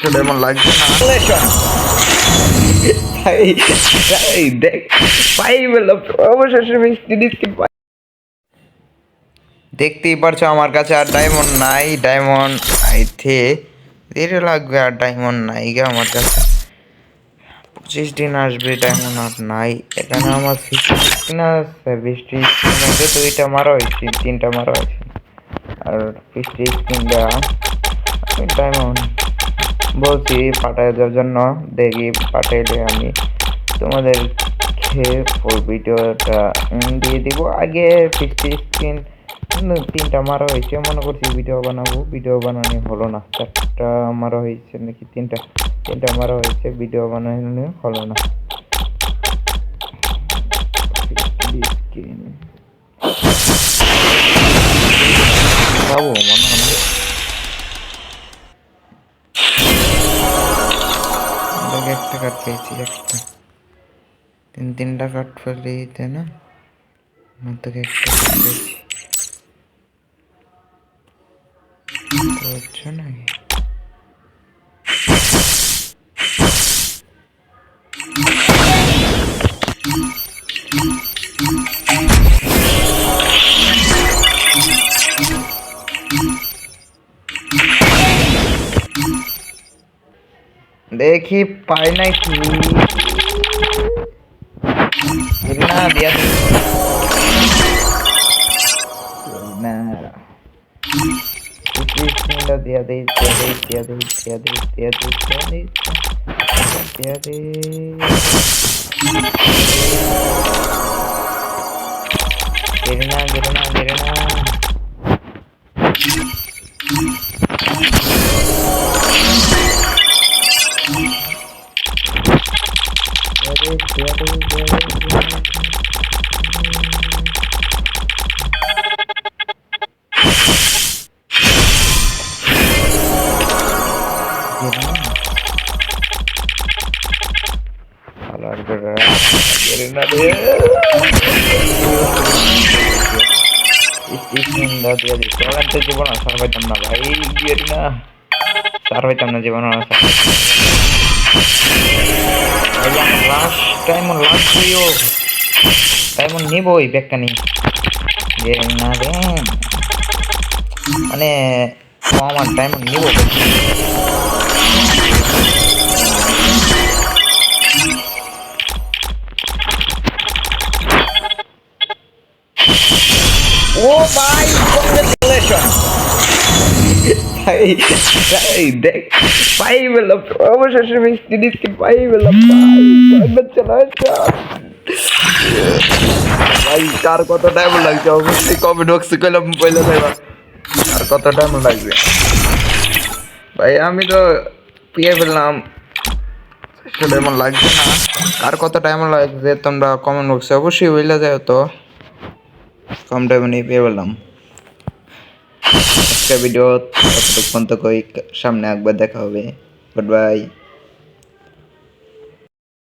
সেটা এমন লাগছে না ভাই দেখ পাই বললাম অবশেষে মিষ্টি ডিস্কিট পাই। দেখতেই পারছো আমার কাছে আর ডায়মন্ড নাই, ডায়মন্ড আইতে দেরি লাগবে, আর ডায়মন্ড নাই গে আমার কাছে। 25 দিন আসবে, ডায়মন্ড আর নাই। এখানে আমার 50 স্কিন আছে, 20টি স্কিন মধ্যে 2টা মারা হয়েছে, 3টা মারা হয়েছে, আর 50 স্কিনটা আমি ডায়মন্ড বলছি পাঠায় দেওয়ার জন্য। দেখি পাঠাইলে আমি তোমাদেরকে ফুল ভিডিওটা দিয়ে দিব। আগে 50 স্কিন 3টা মারা হয়েছে, মনে করছি ভিডিও বানাবো, ভিডিও বানানো হলো না। 4টা মারা হয়েছে নাকি 3টা মারা হয়েছে, ভিডিও বানানো হলো না। পাবো মনে হয় না। একটা কাঠ পেয়েছি, একটা 3টা কাঠ ফেলে তাই না, আমার থেকে একটা কাঠ পেয়েছি। হচ্ছে নাকি দেখি পাই নাকি না, দিয়া না দিয়া দেই দিয়া দেই দিয়া দেই দিয়া দেই দিয়া দেই দিয়া দেই দিয়া দেই গিরনা গিরনা গিরনা জীবন সার পাইতাম না ভাই, না সার পাইতাম না জীবন। লাস্ট টাইম লাস্ট হইও টাইম নিবই বেকানি না রে, মানে আমার টাইম নিব। ও ভাই কংগ্রেচুলেশন ভাই দেখ পাই বললাম অবশেষে মিষ্টি ডিস্কিট পাই বললাম ভাই। কার কত টাইম লাগছে অবশ্যই কমেন্ট বক্সে কইলাম বলে দেবা আর কত টাইম লাগবে ভাই। আমি তো পেয়ে ফেললাম, সেটা এমন লাগছে না। আর কত টাইম লাগবে তোমরা কমেন্ট বক্সে অবশ্যই বলে যাও তো, কম টাইমে নিয়ে পেয়ে ফেললাম। আজকের ভিডিও কতটুকু পর্যন্ত কই, সামনে একবার দেখা হবে। Good bye.